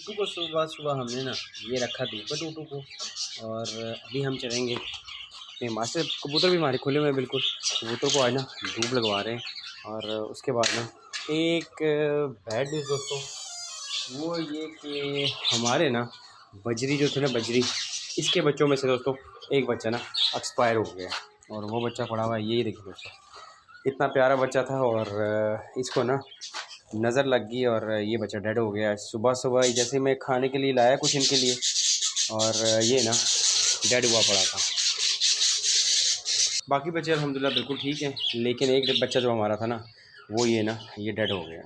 टूटू को सुबह सुबह हमने ना ये रखा धूप पे टूटू को, और अभी हम चलेंगे अपने मास्टर। कबूतर भी हमारे खुले हुए हैं बिल्कुल, कबूतर को आज ना धूप लगवा रहे हैं। और उसके बाद ना एक बैड न्यूज़ दोस्तों, वो ये कि हमारे ना बजरी जो थे ना, बजरी, इसके बच्चों में से दोस्तों एक बच्चा ना एक्सपायर हो गया, और वो बच्चा पड़ा हुआ है, यही देखिए दोस्तों, इतना प्यारा बच्चा था, और इसको ना नज़र लग गई और ये बच्चा डेड हो गया। सुबह सुबह जैसे मैं खाने के लिए लाया कुछ इनके लिए, और ये ना डेड हुआ पड़ा था। बाकी बच्चे अल्हम्दुलिल्लाह बिल्कुल ठीक हैं, लेकिन एक बच्चा जो हमारा था ना, वो ये डेड हो गया।